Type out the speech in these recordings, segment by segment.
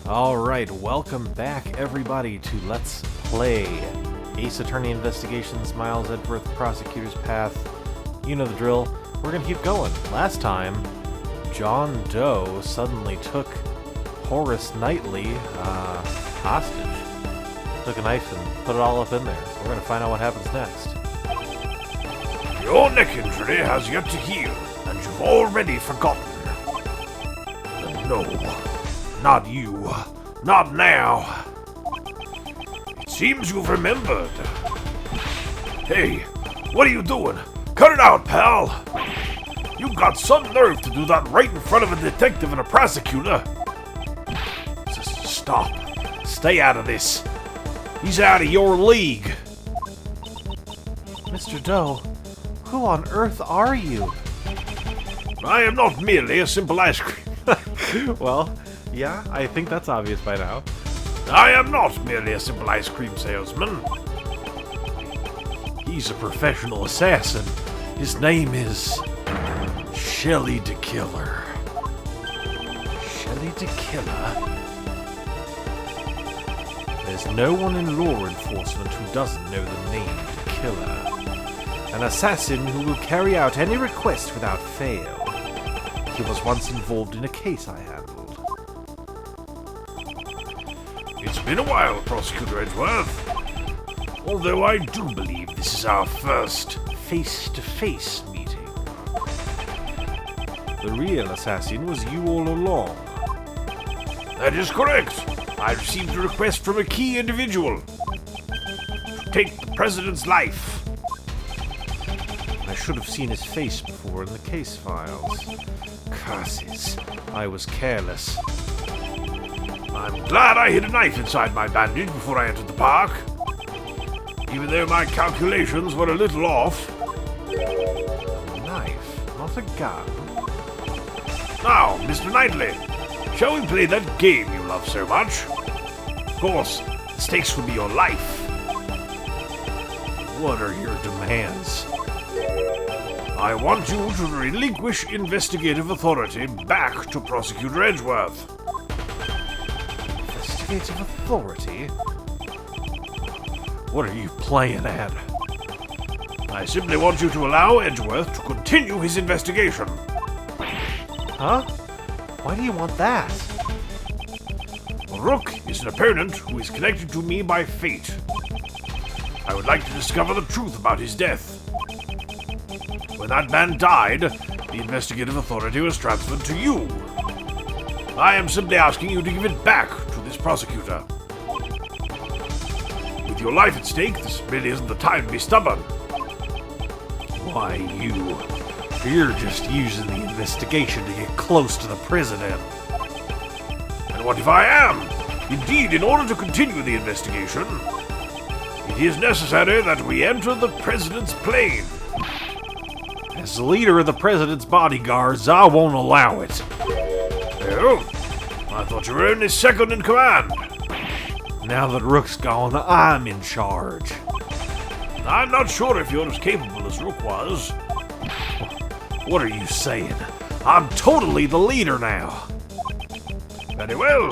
Alright, welcome back everybody to Let's Play Ace Attorney Investigations, Miles Edgeworth, Prosecutor's Path. You know the drill. We're gonna keep going. Last time, John Doe suddenly took Horace Knightley hostage. Took a knife and put it all up in there. We're gonna find out what happens next. Your neck injury has yet to heal, and you've already forgotten. No, not you. Not now. It seems you've remembered. Hey, what are you doing? Cut it out, pal! You've got some nerve to do that right in front of a detective and a prosecutor. Just stop. Stay out of this. He's out of your league. Mr. Doe, who on earth are you? I am not merely a simple ice cream. Well, yeah, I think that's obvious by now. I am not merely a simple ice cream salesman. He's a professional assassin. His name is Shelley the Killer. Shelley the Killer? There's no one in law enforcement who doesn't know the name the Killer. An assassin who will carry out any request without fail. He was once involved in a case I handled. It's been a while, Prosecutor Edgeworth. Although I do believe this is our first face-to-face meeting. The real assassin was you all along. That is correct. I received a request from a key individual to take the president's life. I should have seen his face before in the case files. Curses. I was careless. I'm glad I hid a knife inside my bandage before I entered the park. Even though my calculations were a little off. A knife, not a gun. Now, Mr. Knightley, shall we play that game you love so much? Of course, the stakes will be your life. What are your demands? I want you to relinquish investigative authority back to Prosecutor Edgeworth. Investigative authority? What are you playing at? I simply want you to allow Edgeworth to continue his investigation. Huh? Why do you want that? Rook is an opponent who is connected to me by fate. I would like to discover the truth about his death. When that man died, the investigative authority was transferred to you. I am simply asking you to give it back to this prosecutor. With your life at stake, this really isn't the time to be stubborn. Why, you're just using the investigation to get close to the president. And what if I am? Indeed, in order to continue the investigation, it is necessary that we enter the president's plane. As the leader of the president's bodyguards, I won't allow it. Oh, I thought you were only second in command. Now that Rook's gone, I'm in charge. I'm not sure if you're as capable as Rook was. What are you saying? I'm totally the leader now. Very well.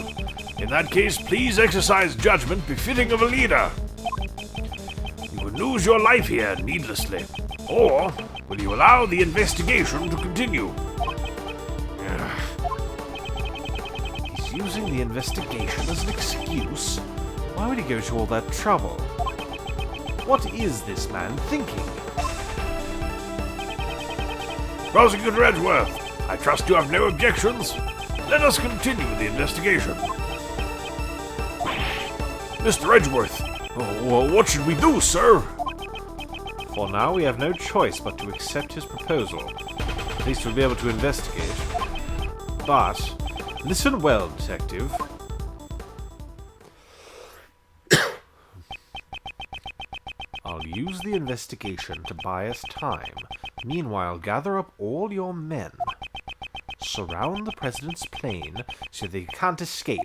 In that case, please exercise judgment befitting of a leader. You would lose your life here needlessly. Or will you allow the investigation to continue? He's using the investigation as an excuse. Why would he go to all that trouble? What is this man thinking? Prosecutor Edgeworth, I trust you have no objections. Let us continue the investigation. Mr. Edgeworth, what should we do, sir? For now, we have no choice but to accept his proposal. At least we'll be able to investigate. But, listen well, detective. I'll use the investigation to buy us time. Meanwhile, gather up all your men. Surround the president's plane so they can't escape.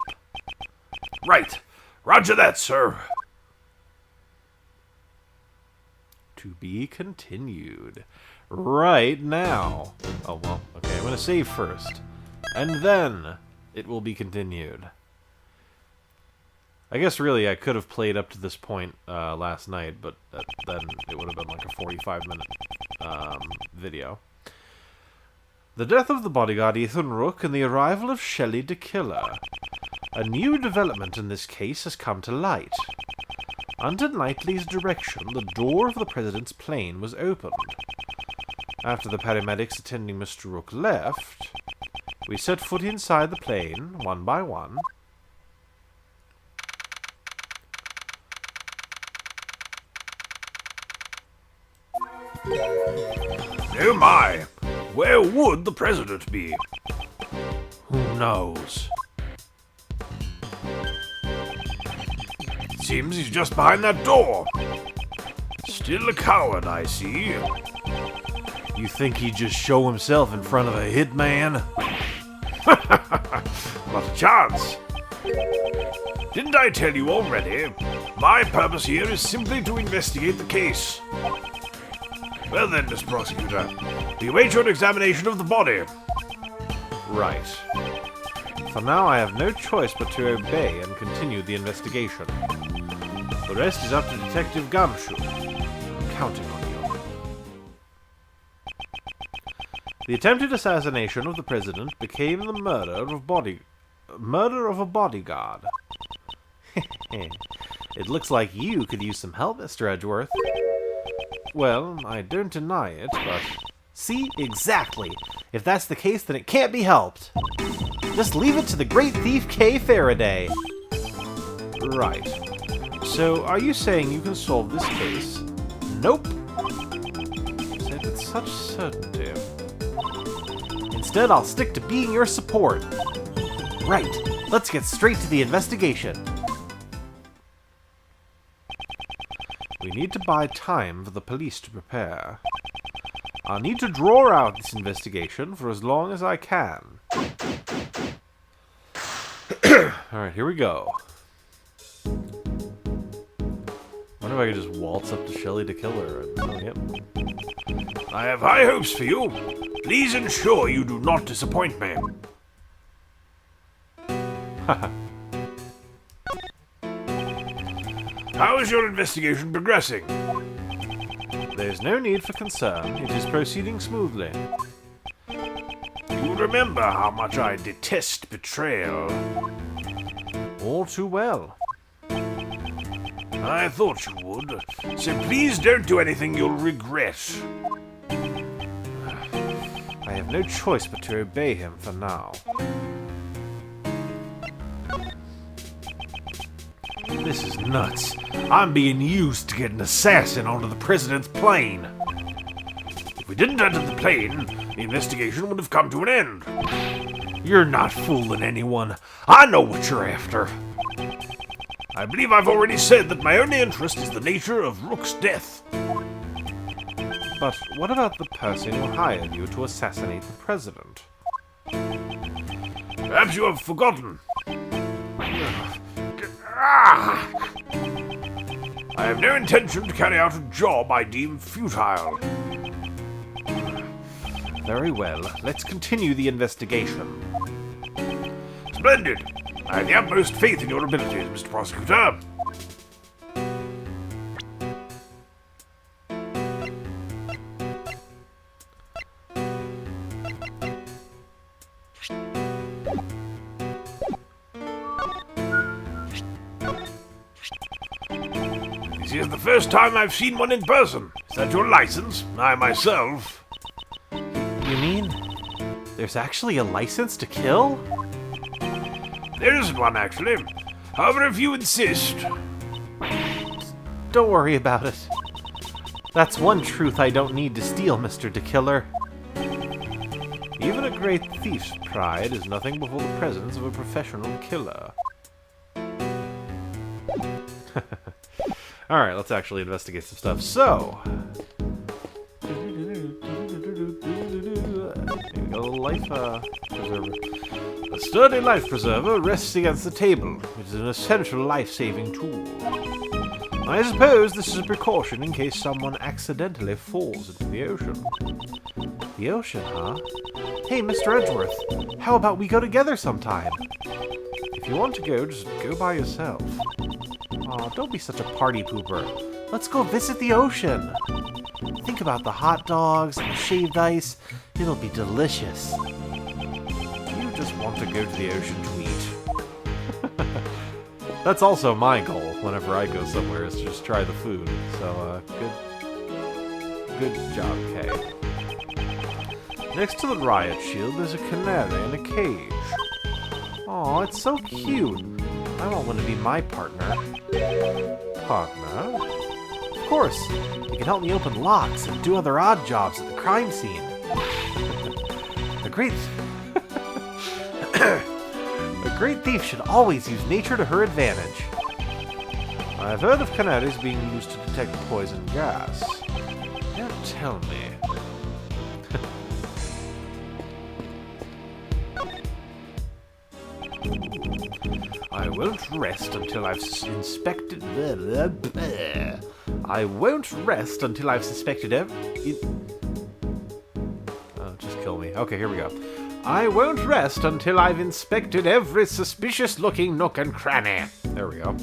Right. Roger that, sir. To be continued. Right now. Oh, well, okay, I'm going to save first. And then it will be continued. I guess really I could have played up to this point last night, but then it would have been like a 45-minute video. The death of the bodyguard Ethan Rook and the arrival of Shelley the Killer. A new development in this case has come to light. Under Knightley's direction, the door of the President's plane was opened. After the paramedics attending Mr. Rook left, we set foot inside the plane, one by one. Oh my! Where would the President be? Who knows? Seems he's just behind that door. Still a coward, I see. You think he'd just show himself in front of a hitman? Not a chance. Didn't I tell you already? My purpose here is simply to investigate the case. Well then, Mr. Prosecutor, we await your examination of the body. Right. For now, I have no choice but to obey and continue the investigation. The rest is up to Detective Gumshoe. I'm counting on you. The attempted assassination of the President became the murder of a bodyguard. It looks like you could use some help, Mr. Edgeworth. Well, I don't deny it, but... See? Exactly! If that's the case, then it can't be helped! Just leave it to the great thief Kay Faraday! Right. So, are you saying you can solve this case? Nope! Said with such certainty. Instead, I'll stick to being your support! Right. Let's get straight to the investigation! We need to buy time for the police to prepare. I'll need to draw out this investigation for as long as I can. Alright, here we go. Wonder if I could just waltz up to Shelley the Killer. Oh, yep. I have high hopes for you. Please ensure you do not disappoint me. Haha. How is your investigation progressing? There's no need for concern. It is proceeding smoothly. You remember how much I detest betrayal. All too well. I thought you would. So please don't do anything you'll regret. I have no choice but to obey him for now. This is nuts. I'm being used to get an assassin onto the President's plane. If we didn't enter the plane, the investigation would have come to an end. You're not fooling anyone. I know what you're after. I believe I've already said that my only interest is the nature of Rook's death. But what about the person who hired you to assassinate the President? Perhaps you have forgotten. I have no intention to carry out a job I deem futile. Very well. Let's continue the investigation. Splendid. I have the utmost faith in your abilities, Mr. Prosecutor. This is the first time I've seen one in person. Is that your license? I myself... You mean there's actually a license to kill? There isn't one, actually. However, if you insist... Don't worry about it. That's one truth I don't need to steal, Mr. the Killer. Even a great thief's pride is nothing before the presence of a professional killer. Alright, let's actually investigate some stuff. So... a life preserver. A sturdy life preserver rests against the table. It is an essential life-saving tool. I suppose this is a precaution in case someone accidentally falls into the ocean. The ocean, huh? Hey, Mr. Edgeworth, how about we go together sometime? If you want to go, just go by yourself. Aw, don't be such a party pooper. Let's go visit the ocean. Think about the hot dogs and the shaved ice. It'll be delicious. You just want to go to the ocean to eat. That's also my goal whenever I go somewhere, is to just try the food. So, good job, Kay. Next to the riot shield, there's a canary in a cage. Aw, it's so cute. I want one to be my partner. Partner? Of course. You can help me open locks and do other odd jobs at the crime scene. A great thief should always use nature to her advantage. I've heard of canaries being used to detect poison gas. Don't tell me. I won't rest until I've inspected... I won't rest until I've suspected Oh, just kill me. Okay, here we go. I won't rest until I've inspected every suspicious-looking nook and cranny. There we go.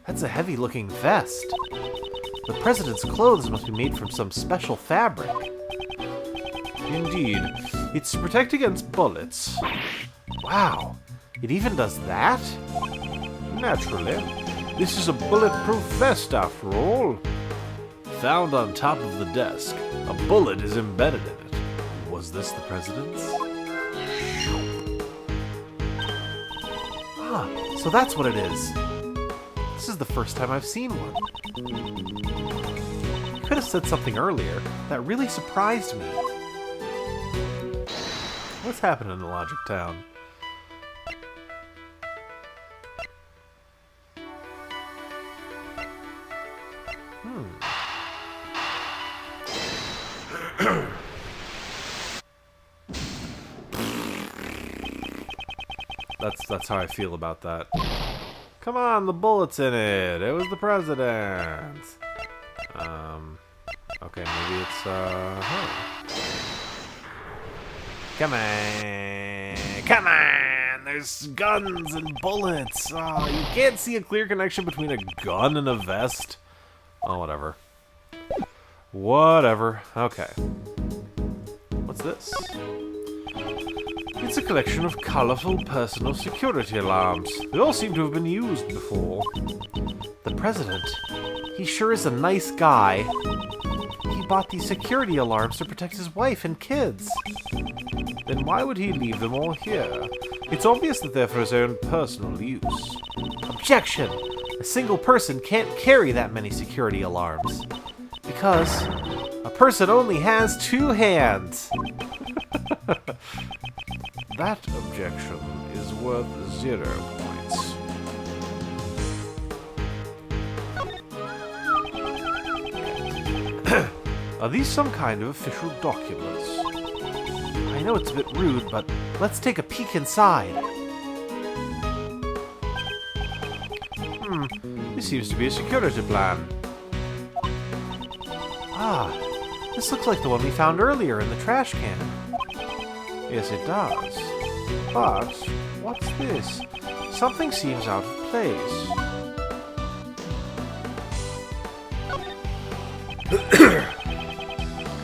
That's a heavy-looking vest. The president's clothes must be made from some special fabric. Indeed. It's to protect against bullets. Wow. It even does that? Naturally. This is a bulletproof vest, after all. Found on top of the desk. A bullet is embedded in it. Was this the president's? Ah, so that's what it is. This is the first time I've seen one. You could have said something earlier. That really surprised me. What's happening in Logic Town? That's how I feel about that. Come on, the bullet's in it. It was the president. Okay, maybe it's Come on! Come on! There's guns and bullets! Oh, you can't see a clear connection between a gun and a vest? Oh, whatever. Whatever. Okay. What's this? It's a collection of colorful personal security alarms. They all seem to have been used before. The president? He sure is a nice guy. He bought these security alarms to protect his wife and kids. Then why would he leave them all here? It's obvious that they're for his own personal use. Objection! A single person can't carry that many security alarms. Because a person only has 2 hands. That objection is worth 0 points. Are these some kind of official documents? I know it's a bit rude, but let's take a peek inside. This seems to be a security plan. Ah, this looks like the one we found earlier in the trash can. Yes, it does. But, what's this? Something seems out of place.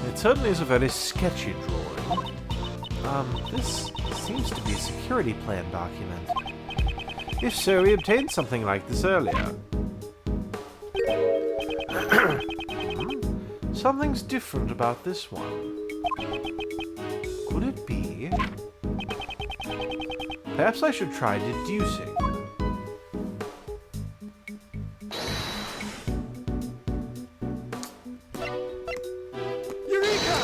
It certainly is a very sketchy drawing. This seems to be a security plan document. If so, we obtained something like this earlier. Something's different about this one. Could it be? Perhaps I should try deducing. Eureka!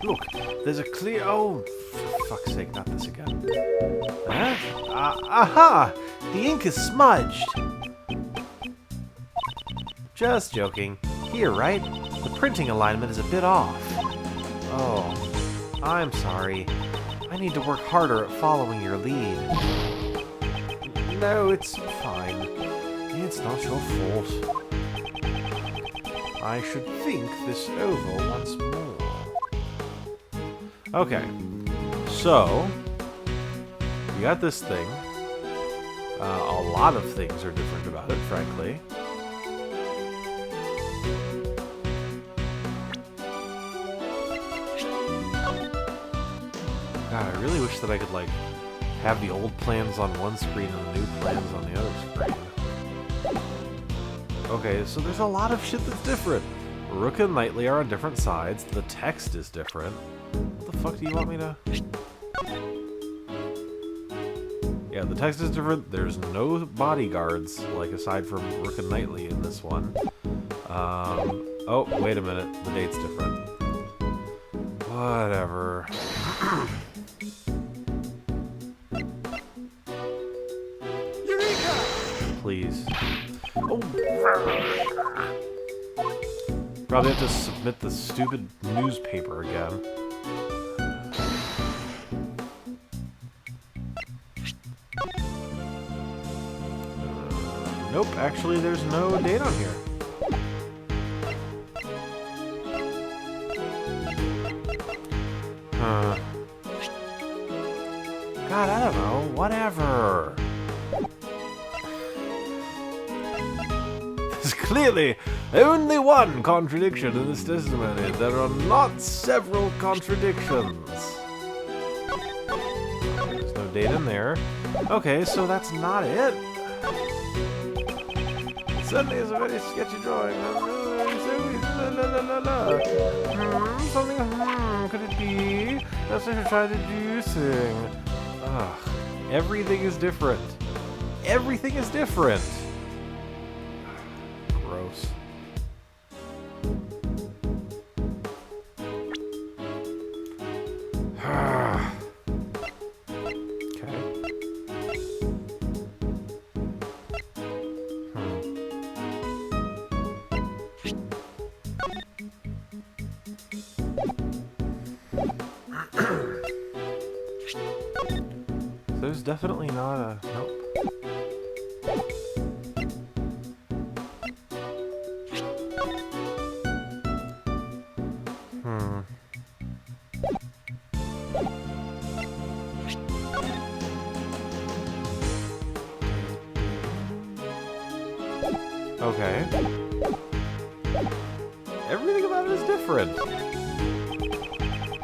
Look, there's a clear... Oh, for fuck's sake, not this again. Huh? Aha! The ink is smudged! Just joking. Here, right? The printing alignment is a bit off. Oh, I'm sorry. I need to work harder at following your lead. No, it's fine. It's not your fault. I should think this over once more. Okay. So, we got this thing. A lot of things are different about it, frankly. God, I really wish that I could, like, have the old plans on one screen and the new plans on the other screen. Okay, so there's a lot of shit that's different. Rook and Knightley are on different sides. The text is different. What the fuck do you want me to... Yeah, the text is different. There's no bodyguards, like, aside from Rook and Knightley in this one. Oh, wait a minute. The date's different. Whatever. Please. Oh. Probably have to submit the stupid newspaper again. Nope, actually there's no date on here. God, I don't know. Whatever. There's clearly only one contradiction in this testimony. There are not several contradictions. There's no date in there. Okay, so that's not it. Certainly is a very sketchy drawing. Something, could it be? That's what I should try deducing. Ugh. Everything is different. Everything is different. Gross. There's definitely not a... Nope. Okay. Everything about it is different.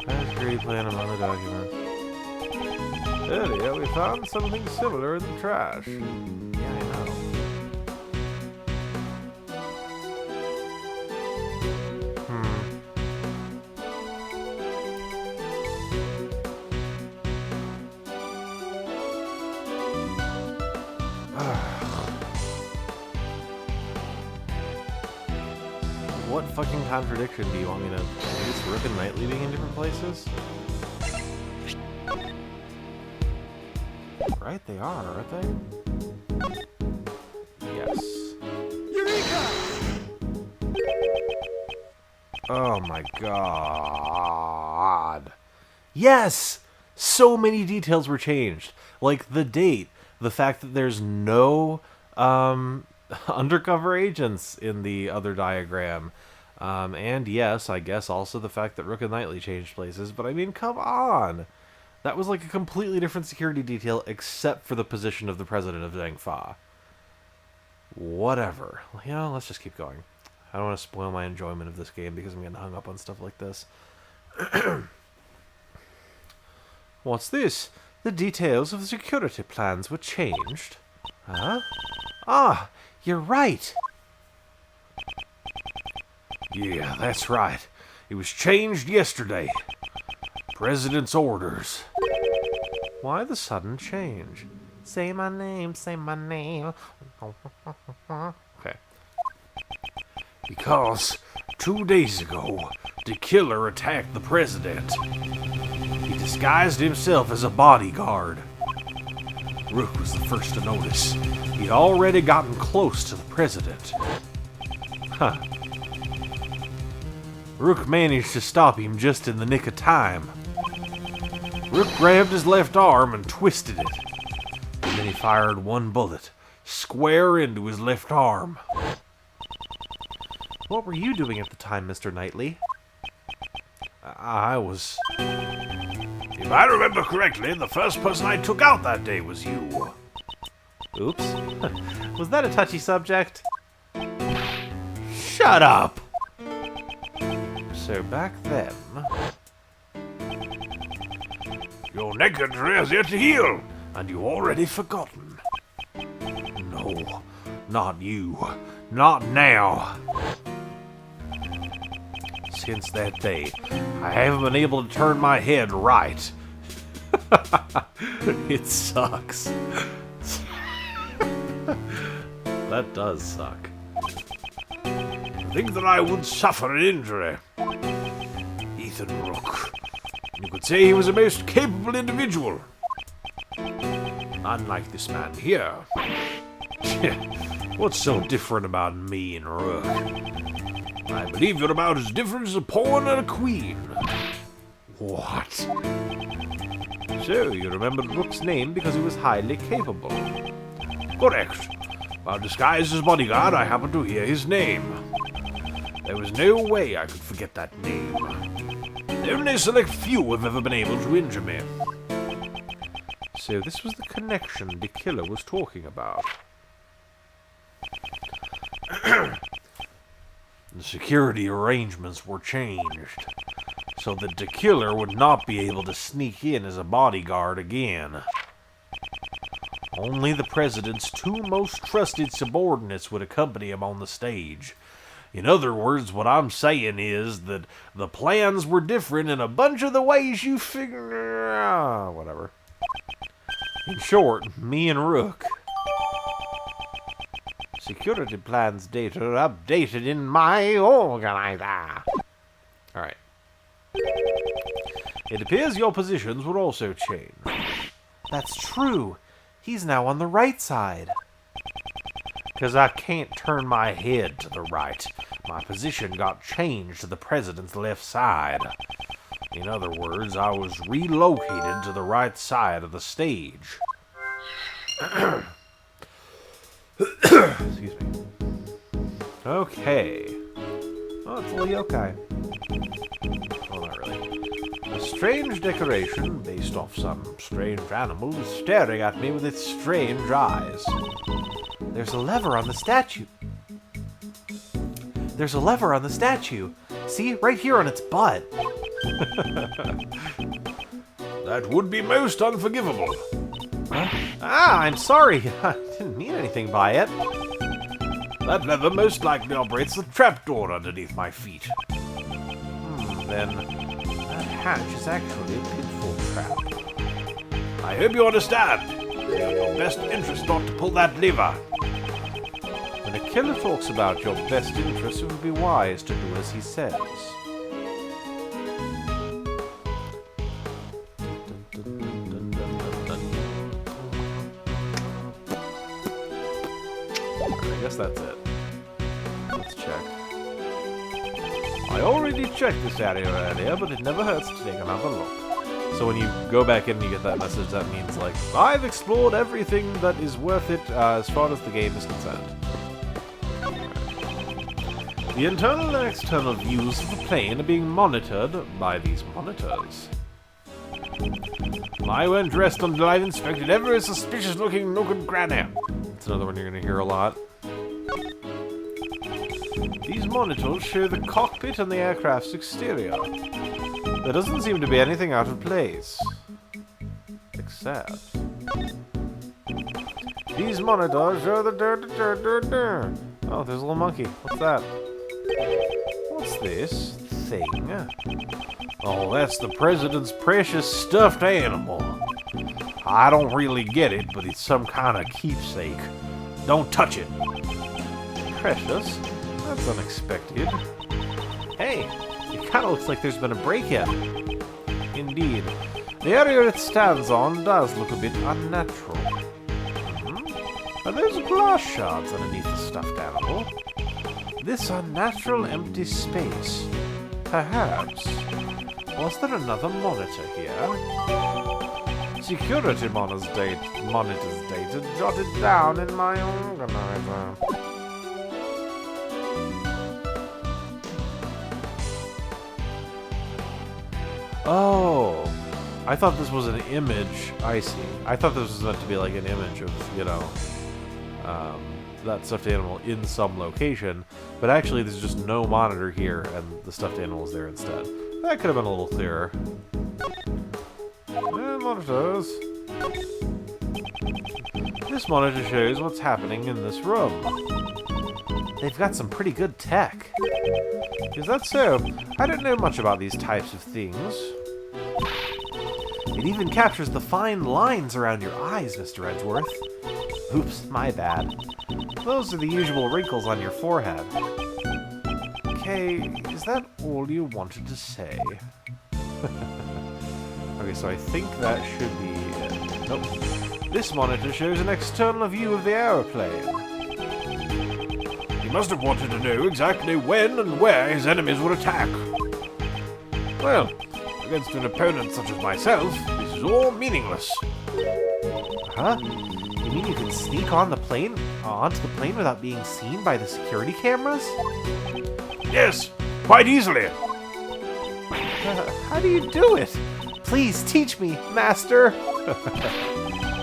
That's great plan among the documents. Earlier, we found something similar in the trash. Yeah, I know. What fucking contradiction do you want me to... Is Rook and Knightley being in different places? Right, they are, aren't they? Yes. Eureka! Oh my god. Yes! So many details were changed. Like the date, the fact that there's no undercover agents in the other diagram. And yes, I guess also the fact that Rook and Knightley changed places, but I mean, come on! That was like a completely different security detail, except for the position of the president of Zhangfa. Whatever. You know, let's just keep going. I don't want to spoil my enjoyment of this game because I'm getting hung up on stuff like this. What's this? The details of the security plans were changed. Huh? Ah, you're right. Yeah, that's right. It was changed yesterday. President's orders. Why the sudden change? Say my name, say my name. Okay. Because 2 days ago, the killer attacked the president. He disguised himself as a bodyguard. Rook was the first to notice. He'd already gotten close to the president. Huh. Rook managed to stop him just in the nick of time. Rook grabbed his left arm and twisted it. And then he fired one bullet, square into his left arm. What were you doing at the time, Mr. Knightley? I was If I remember correctly, the first person I took out that day was you. Oops. Was that a touchy subject? Shut up! So back then... Your neck injury has yet to heal, and you've already forgotten. No, not you. Not now. Since that day, I haven't been able to turn my head right. It sucks. That does suck. Think that I would suffer an injury. Ethan Rook. You could say he was a most capable individual. Unlike this man here. What's so different about me and Rook? I believe you're about as different as a pawn and a queen. What? So, you remembered Rook's name because he was highly capable. Correct. While disguised as bodyguard, I happened to hear his name. There was no way I could forget that name. Only a select few have ever been able to injure me. So this was the connection the killer was talking about. The security arrangements were changed, so that the killer would not be able to sneak in as a bodyguard again. Only the president's two most trusted subordinates would accompany him on the stage. In other words, what I'm saying is that the plans were different in a bunch of the ways you figure... whatever. In short, me and Rook. Security plans data updated in my organizer. Alright. It appears your positions were also changed. That's true. He's now on the right side. Because I can't turn my head to the right. My position got changed to the president's left side. In other words, I was relocated to the right side of the stage. Excuse me. Okay. Oh, it's a little yokai. Well, not really. A strange decoration based off some strange animal is staring at me with its strange eyes. There's a lever on the statue. There's a lever on the statue. See? Right here on its butt. That would be most unforgivable. Huh? Ah, I'm sorry. I didn't mean anything by it. That lever most likely operates the trapdoor underneath my feet. Then that hatch is actually a pitfall trap. I hope you understand. It's in your best interest not to pull that lever. When a killer talks about your best interest, it would be wise to do as he says. I guess that's it. Let's check. I already checked this area earlier, but it never hurts to take another look. So when you go back in and you get that message, that means, like, I've explored everything that is worth it as far as the game is concerned. The internal and external views of the plane are being monitored by these monitors. I won't rest until I've inspected every suspicious-looking nook and cranny. That's another one you're going to hear a lot. These monitors show the cockpit and the aircraft's exterior. There doesn't seem to be anything out of place. Except... these monitors show the Oh, there's a little monkey. What's that? What's this thing? Oh, that's the president's precious stuffed animal. I don't really get it, but it's some kind of keepsake. Don't touch it. Precious? That's unexpected. Hey, it kind of looks like there's been a break-in. Indeed. The area it stands on does look a bit unnatural. Are those glass shards underneath the stuffed animal? This unnatural empty space. Perhaps. Was there another monitor here? Security monitors data jotted down in my organizer. Oh, I thought this was an image. I see. I thought this was meant to be like an image of, you know, that stuffed animal in some location, but actually there's just no monitor here, and the stuffed animal is there instead. That could have been a little clearer. And monitors. This monitor shows what's happening in this room. They've got some pretty good tech. Is that so? I don't know much about these types of things. It even captures the fine lines around your eyes, Mr. Edgeworth. Oops, my bad. Those are the usual wrinkles on your forehead. Okay, is that all you wanted to say? Okay, so I think that should be it. Nope. This monitor shows an external view of the aeroplane. He must have wanted to know exactly when and where his enemies would attack. Well, against an opponent such as myself, this is all meaningless. Huh? You mean you can sneak on the plane, onto the plane without being seen by the security cameras? Yes, quite easily. How do you do it? Please teach me, Master.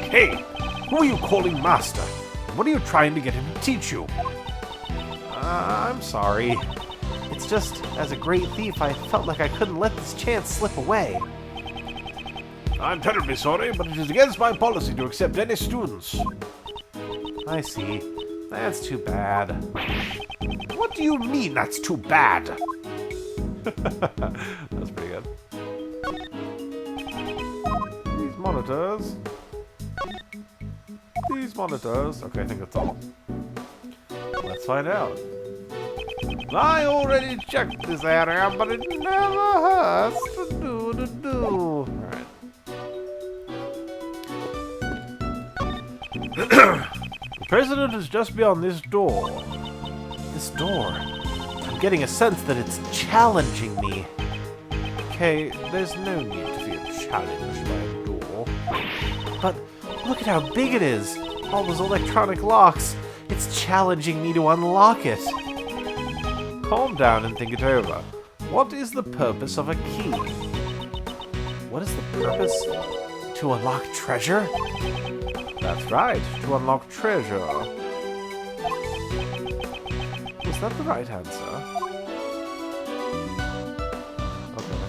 Hey, who are you calling Master? And what are you trying to get him to teach you? I'm sorry. It's just, as a great thief, I felt like I couldn't let this chance slip away. I'm terribly sorry, but it is against my policy to accept any students. I see. That's too bad. What do you mean that's too bad? That's pretty good. These monitors. These monitors. Okay, I think that's all. Let's find out. I already checked this area, but it never hurts to do. Alright. The president is just beyond this door. This door? I'm getting a sense that it's challenging me. Okay, there's no need to feel challenged by a door. But look at how big it is! All those electronic locks. It's challenging me to unlock it. Calm down and think it over. What is the purpose of a key? What is the purpose? To unlock treasure? That's right, to unlock treasure. Was that the right answer? Okay.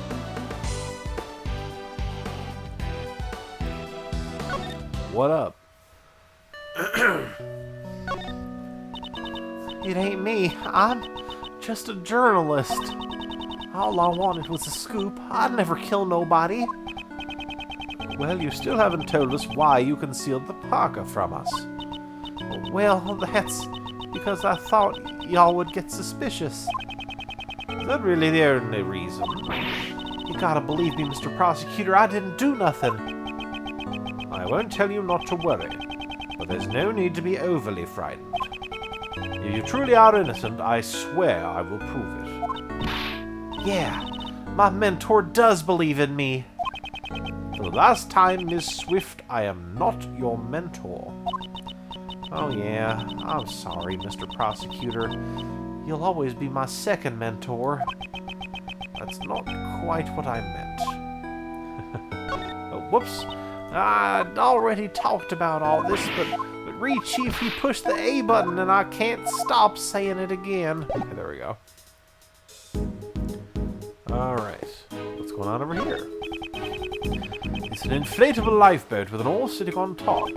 What up? It ain't me. I'm just a journalist. All I wanted was a scoop. I'd never kill nobody. Well, you still haven't told us why you concealed the parka from us. Well, that's because I thought y'all would get suspicious. Is that really the only reason? You gotta believe me, Mr. Prosecutor, I didn't do nothing. I won't tell you not to worry, but there's no need to be overly frightened. If you truly are innocent, I swear I will prove it. Yeah, my mentor does believe in me. For the last time, Miss Swift, I am not your mentor. Oh yeah, I'm sorry, Mr. Prosecutor. You'll always be my second mentor. That's not quite what I meant. Oh, whoops. I'd already talked about all this, but Chief, he pushed the A button and I can't stop saying it again. Okay, there we go. Alright, what's going on over here? It's an inflatable lifeboat with an oar sitting on top.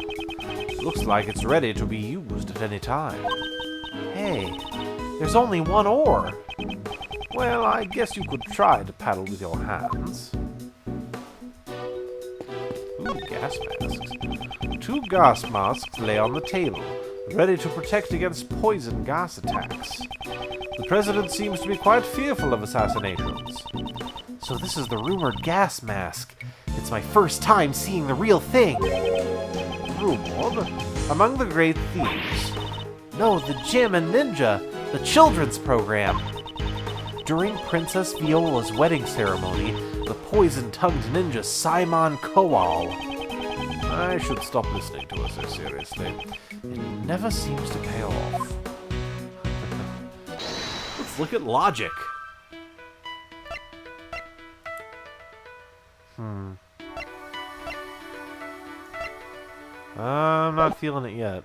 Looks like it's ready to be used at any time. Hey, there's only one oar. Well, I guess you could try to paddle with your hands. Ooh, gas masks. 2 gas masks lay on the table, ready to protect against poison gas attacks. The president seems to be quite fearful of assassinations. So this is the rumored gas mask. It's my first time seeing the real thing. Rumored? Among the great thieves. No, the Gym and Ninja, the children's program. During Princess Viola's wedding ceremony, the poison-tongued ninja Simon Kowal. I should stop listening to her so seriously. It never seems to pay off. Let's look at logic. I'm not feeling it yet.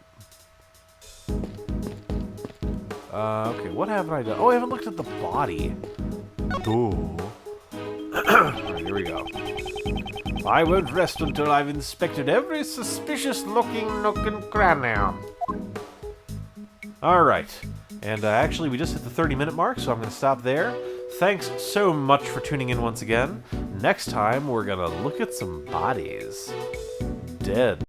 Okay, what haven't I done? Oh, I haven't looked at the body. Ooh. Alright, here we go. I won't rest until I've inspected every suspicious-looking nook and cranny. Alright. And actually, we just hit the 30-minute mark, so I'm going to stop there. Thanks so much for tuning in once again. Next time, we're going to look at some bodies. Dead.